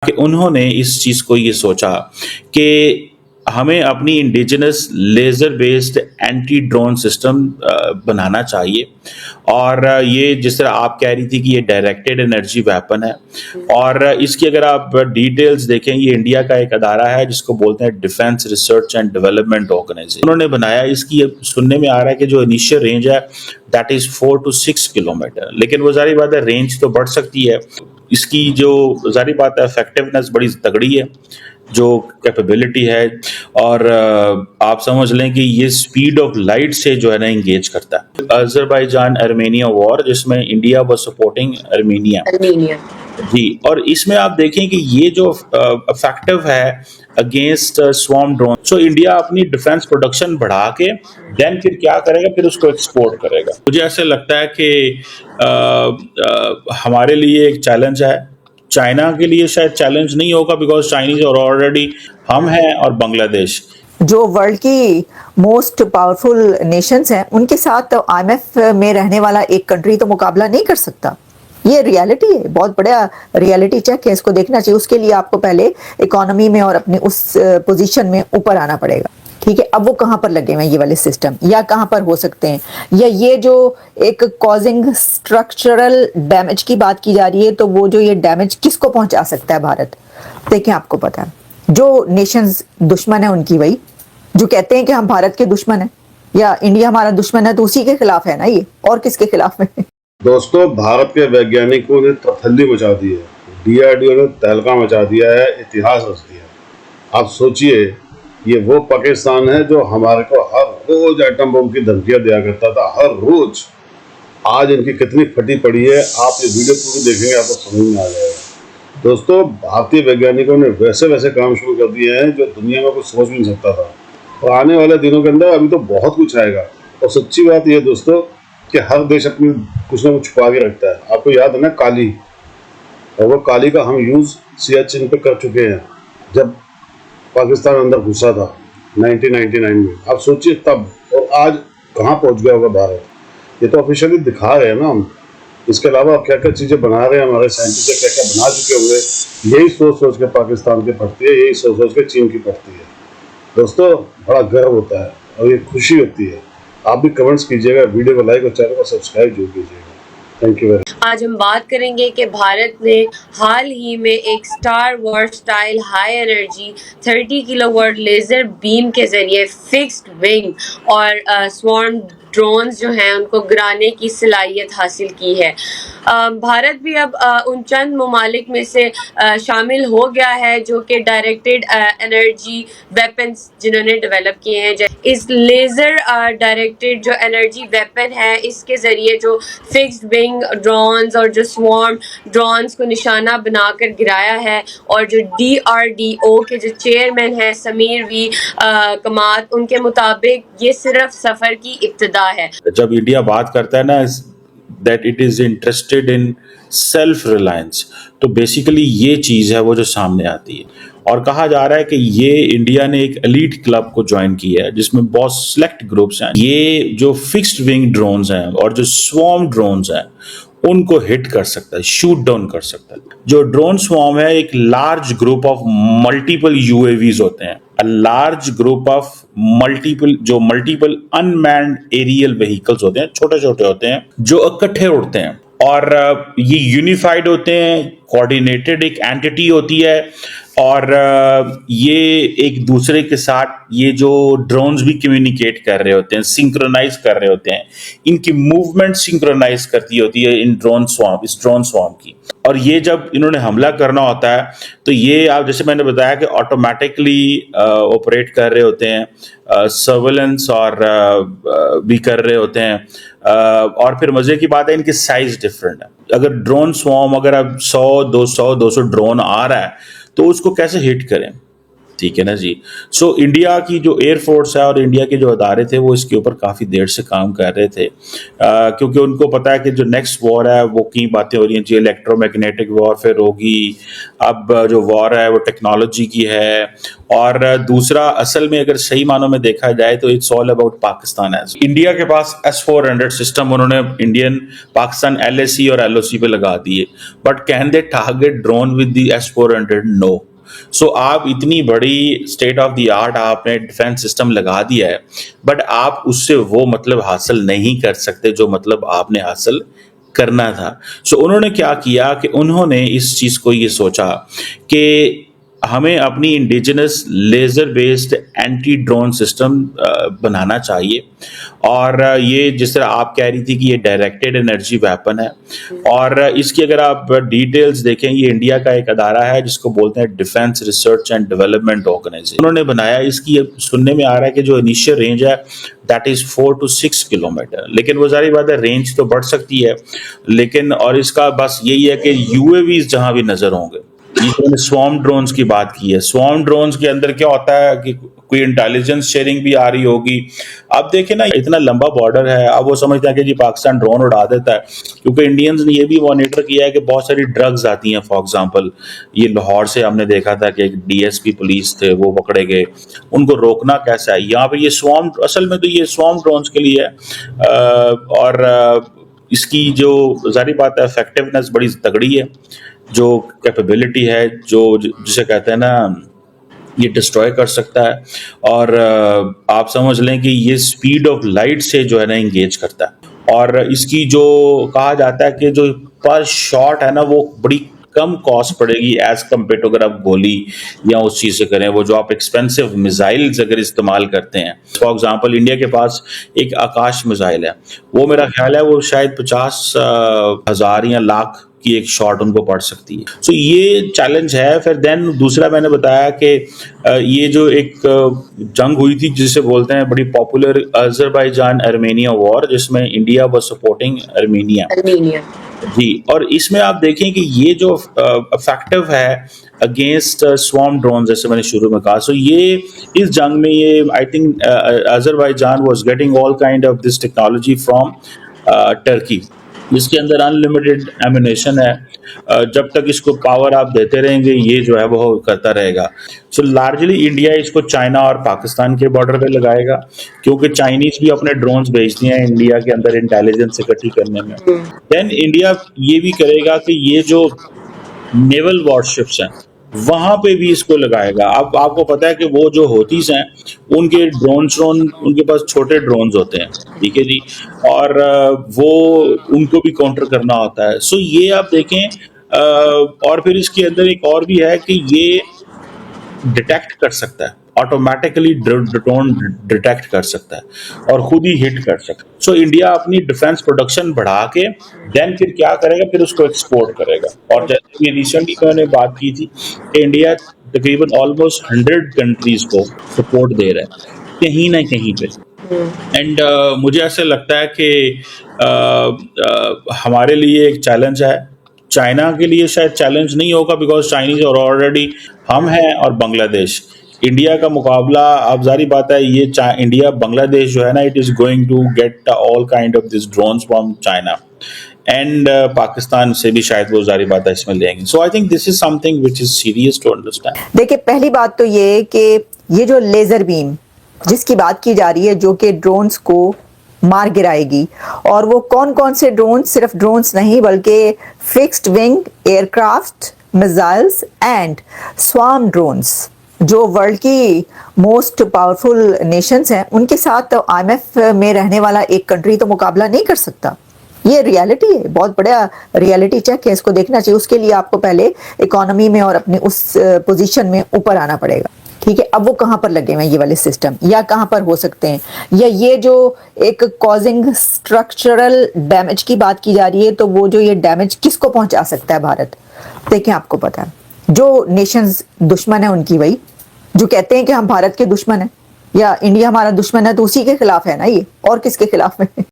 कि उन्होंने इस चीज़ को ये सोचा कि हमें अपनी indigenous laser based anti drone system बनाना चाहिए। और ये जिस तरह आप कह रही थी कि ये डायरेक्टेड एनर्जी वेपन है, और इसकी अगर आप डिटेल्स देखें, ये इंडिया का एक अदारा है जिसको बोलते हैं defence research and development organisation, उन्होंने बनाया। इसकी सुनने में आ रहा है कि जो इनिशियल रेंज है दैट इज़ 4 to 6 किलोमीटर, लेकिन वो जारी बात है रेंज तो बढ़ सकती है। इसकी जो जारी बात है इफेक्टिवनेस बड़ी तगड़ी है, जो कैपेबिलिटी है, और आप समझ लें कि ये स्पीड ऑफ लाइट से जो है ना इंगेज करता है। अजरबैजान आर्मेनिया वॉर, जिसमें इंडिया वाज सपोर्टिंग आर्मेनिया जी, और इसमें आप देखें कि ये जो इफेक्टिव है against swarm drone, so India अपनी डिफेंस प्रोडक्शन बढ़ा के देन फिर क्या करेगा, फिर उसको एक्सपोर्ट करेगा। मुझे ऐसे लगता है कि हमारे लिए एक चैलेंज है, चाइना के लिए शायद चैलेंज नहीं होगा, बिकॉज चाइनीज और ऑलरेडी हम हैं और बांग्लादेश जो वर्ल्ड की मोस्ट पावरफुल नेशंस हैं उनके साथ आईएमएफ में रहने वाला एक कंट्री तो मुकाबला नहीं कर सकता। ये रियलिटी है, बहुत बड़ा रियलिटी चेक है, इसको देखना चाहिए। उसके लिए आपको पहले इकोनॉमी में और अपने उस पोजीशन में ऊपर आना पड़ेगा। ठीक है, अब वो कहाँ पर लगे हुए हैं ये वाले सिस्टम, या कहाँ पर हो सकते हैं, या ये जो एक कॉजिंग स्ट्रक्चरल डैमेज की बात की जा रही है, तो वो जो ये डैमेज किसको पहुंचा सकता है भारत। देखें, आपको पता है जो नेशंस दुश्मन है उनकी, वही जो कहते हैं कि हम भारत के दुश्मन है या इंडिया हमारा दुश्मन है, तो उसी के खिलाफ है ना ये, और किसके खिलाफ है। दोस्तों, भारत के वैज्ञानिकों ने तफल्ली मचा दी है, डीआरडीओ ने तहलका मचा दिया है, इतिहास रच दिया। आप सोचिए, ये वो पाकिस्तान है जो हमारे को हर रोज एटम बम की धमकियां दिया करता था, हर रोज। आज इनकी कितनी फटी पड़ी है, आप ये वीडियो पूरी देखेंगे आपको समझ में आ जाएगा। दोस्तों, भारतीय वैज्ञानिकों ने वैसे वैसे काम शुरू कर दिए हैं जो दुनिया में कुछ सोच भी नहीं सकता था, और आने वाले दिनों के अंदर अभी तो बहुत कुछ आएगा। और सच्ची बात यह दोस्तों कि हर देश अपनी कुछ ना कुछ छुपा के रखता है। आपको याद है ना काली, और वो काली का हम यूज़ सियाचिन पे कर चुके हैं जब पाकिस्तान अंदर घुसा था 1999 में। आप सोचिए तब और आज कहाँ पहुँच गया होगा भारत। ये तो ऑफिशियली दिखा रहे हैं ना हम। इसके अलावा क्या क्या चीज़ें बना रहे हैं हमारे साइंटिस्ट, क्या क्या बना चुके हुए। यही सोच सोच के पाकिस्तान की पड़ती है, यही सोच सोच के चीन की पड़ती है। दोस्तों, बड़ा गर्व होता है और ये खुशी होती है। आप भी कमेंट्स कीजिएगा, वीडियो को लाइक और चैनल को सब्सक्राइब जरूर कीजिएगा। Thank you very much. आज हम बात करेंगे कि भारत ने हाल ही में एक star war style high energy 30 kilowatt laser beam के जरिए फिक्स्ड विंग और स्वॉर्म ड्रोन्स जो हैं उनको गिराने की सलाहियत हासिल की है। भारत भी अब उन चंद ममालिक में से शामिल हो गया है जो कि डायरेक्टेड एनर्जी वेपन्स जिन्होंने डेवलप किए हैं। इस लेज़र डायरेक्टेड जो एनर्जी वेपन है, इसके ज़रिए जो फिक्स्ड विंग ड्रोन्स और जो स्वॉर्म ड्रोन्स को निशाना बनाकर गिराया है, और जो DRDO के जो चेयरमैन हैं समीर वी कमात, उनके मुताबिक ये सिर्फ सफ़र की इब्तिदा है। जब इंडिया बात करता है ना that it is interested in self reliance, तो बेसिकली ये चीज़ है वो जो सामने आती है। और कहा जा रहा है कि ये इंडिया ने एक एलीट क्लब को ज्वाइन किया है जिसमें बहुत सिलेक्ट ग्रुप्स हैं। ये जो फिक्स्ड विंग ड्रोन्स हैं और जो स्वॉर्म ड्रोन्स हैं उनको हिट कर सकता है, शूट डाउन कर सकता है। जो ड्रोन स्वॉर्म है एक large group of multiple UAVs होते हैं, a large group of multiple unmanned aerial vehicles होते हैं, छोटे छोटे होते हैं जो इकट्ठे उड़ते हैं, और ये यूनिफाइड होते हैं, कोऑर्डिनेटेड एक एंटिटी होती है, और ये एक दूसरे के साथ ये जो ड्रोन्स भी कम्युनिकेट कर रहे होते हैं, सिंक्रोनाइज कर रहे होते हैं, इनकी मूवमेंट सिंक्रोनाइज करती होती है इस ड्रोन स्वॉर्म की। और ये जब इन्होंने हमला करना होता है तो ये आप जैसे मैंने बताया कि ऑटोमेटिकली ऑपरेट कर रहे होते हैं, सर्वेलेंस और भी कर रहे होते हैं। और फिर मजे की बात है इनकी साइज डिफरेंट है। अगर ड्रोन स्वॉर्म, अगर अब 100 200 ड्रोन आ रहा है तो उसको कैसे हिट करें, ठीक है ना जी। सो इंडिया की जो एयरफोर्स है और इंडिया के जो अदारे थे वो इसके ऊपर काफ़ी देर से काम कर रहे थे, क्योंकि उनको पता है कि जो नेक्स्ट वॉर है वो कई बातें हो रही हैं जी, इलेक्ट्रोमैग्नेटिक वॉरफेयर होगी, अब जो वॉर है वो टेक्नोलॉजी की है, और दूसरा असल में अगर सही मानों में देखा जाए तो it's all about Pakistan. As India के पास S-400 सिस्टम उन्होंने इंडियन पाकिस्तान LAC और LOC पे लगा दिए, but can they target drone with the S-400? No. So आप इतनी बड़ी स्टेट ऑफ द आर्ट आपने डिफेंस सिस्टम लगा दिया है, बट आप उससे वो मतलब हासिल नहीं कर सकते जो मतलब आपने हासिल करना था। सो उन्होंने क्या किया कि उन्होंने इस चीज को ये सोचा कि हमें अपनी indigenous laser based anti drone system बनाना चाहिए, और ये जिस तरह आप कह रही थी कि ये डायरेक्टेड एनर्जी वेपन है, और इसकी अगर आप डिटेल्स देखें, ये इंडिया का एक अदारा है जिसको बोलते हैं defence research and development organisation, उन्होंने बनाया। इसकी सुनने में आ रहा है कि जो इनिशियल रेंज है दैट इज 4 to 6 किलोमीटर, लेकिन वो सारी बात है रेंज तो बढ़ सकती है, लेकिन और इसका बस यही है कि UAVs जहां भी नजर होंगे, ये जो मैंने स्वॉर्म ड्रोन्स की बात की है, स्वॉर्म ड्रोन्स के अंदर क्या होता है कि कोई इंटेलिजेंस शेयरिंग भी आ रही होगी। अब देखें ना, इतना लंबा बॉर्डर है, अब वो समझते हैं कि जी पाकिस्तान ड्रोन उड़ा देता है, क्योंकि इंडियंस ने ये भी मॉनिटर किया है कि बहुत सारी ड्रग्स आती हैं। फॉर एग्जांपल ये लाहौर से हमने देखा था कि एक DSP पुलिस थे, वो पकड़े गए, उनको रोकना कैसा है। यहाँ पे ये स्वॉर्म, असल में तो ये स्वॉर्म ड्रोन्स के लिए है, और इसकी जो जारी बात है इफेक्टिवनेस बड़ी तगड़ी है, जो कैपेबिलिटी है, जो जिसे कहते हैं ना, ये डिस्ट्रॉय कर सकता है, और आप समझ लें कि ये स्पीड ऑफ लाइट से जो है ना इंगेज करता है, और इसकी जो कहा जाता है कि जो पर शॉट है ना वो बड़ी कम कॉस्ट पड़ेगी एज कम्पेयर टू अगर आप गोली या उस चीज़ से करें, वो जो आप एक्सपेंसिव मिसाइल्स अगर इस्तेमाल करते हैं। फॉर एग्जांपल इंडिया के पास एक आकाश मिसाइल है, वो मेरा ख्याल है वो शायद 50,000 या लाख की एक शॉट उनको पड़ सकती है। सो ये चैलेंज है। फिर देन दूसरा मैंने बताया कि ये जो एक जंग हुई थी जिसे बोलते हैं बड़ी पॉपुलर अजरबैजान अर्मेनिया वॉर, जिसमें इंडिया वाज सपोर्टिंग अर्मेनिया जी, और इसमें आप देखें कि ये जो इफेक्टिव है अगेंस्ट स्वॉर्म ड्रोन, जैसे मैंने शुरू में कहा। सो ये इस जंग में ये I think Azerbaijan was getting all kind of this technology from Turkey, जिसके अंदर अनलिमिटेड एमिनेशन है। जब तक इसको पावर आप देते रहेंगे ये जो है वो करता रहेगा। सो लार्जली इंडिया इसको चाइना और पाकिस्तान के बॉर्डर पे लगाएगा, क्योंकि चाइनीज भी अपने ड्रोन्स भेजती हैं इंडिया के अंदर इंटेलिजेंस इकट्ठी करने में। देन इंडिया ये भी करेगा कि ये जो नेवल वॉरशिप्स हैं वहां पे भी इसको लगाएगा। अब आपको पता है कि वो जो होतीस हैं उनके ड्रोन उनके पास छोटे ड्रोन्स होते हैं, ठीक है जी, और वो उनको भी काउंटर करना होता है। सो ये आप देखें, और फिर इसके अंदर एक और भी है कि ये डिटेक्ट कर सकता है, ऑटोमेटिकली ड्रोन डिटेक्ट कर सकता है और खुद ही हिट कर सकता है। सो इंडिया अपनी डिफेंस प्रोडक्शन बढ़ा के देन फिर क्या करेगा, फिर उसको एक्सपोर्ट करेगा। और जैसे ये रिसेंटली मैंने बात की थी कि इंडिया तकरीबन ऑलमोस्ट 100 कंट्रीज को सपोर्ट दे रहा है कहीं ना कहीं पे। एंड मुझे ऐसा लगता है कि हमारे लिए एक चैलेंज है, चाइना के लिए शायद चैलेंज नहीं होगा, बिकॉज चाइनीज और ऑलरेडी हम हैं और बांग्लादेश। इंडिया का मुकाबला, अब जारी बात है ये इंडिया बांग्लादेश जो है ना, it is going to get all kind of this drones from China, and Pakistan से भी शायद वो जारी बात है इसमें लेंगे। So I think this is something which is serious to understand. देखिए, पहली बात तो ये कि ये जो लेजर बीम जिसकी बात की जा रही है, जो कि ड्रोन्स को मार गिराएगी, और वो कौन कौन से ड्रोन्स, सिर्फ ड्रोन्स नहीं बल्कि fixed wing aircraft, missiles and swarm drones, जो वर्ल्ड की मोस्ट पावरफुल नेशंस हैं, उनके साथ तो IMF में रहने वाला एक कंट्री तो मुकाबला नहीं कर सकता। ये रियलिटी है, बहुत बड़ा रियलिटी चेक है, इसको देखना चाहिए। उसके लिए आपको पहले इकोनॉमी में और अपने उस पोजीशन में ऊपर आना पड़ेगा, ठीक है। अब वो कहाँ पर लगे हुए हैं ये वाले सिस्टम, या कहाँ पर हो सकते हैं, या ये जो एक कॉजिंग स्ट्रक्चरल डैमेज की बात की जा रही है, तो वो जो ये डैमेज किसको पहुंचा सकता है भारत। देखें, आपको पता है जो नेशंस दुश्मन है उनकी, वही जो कहते हैं कि हम भारत के दुश्मन हैं या इंडिया हमारा दुश्मन है, तो उसी के खिलाफ है ना ये, और किसके खिलाफ है।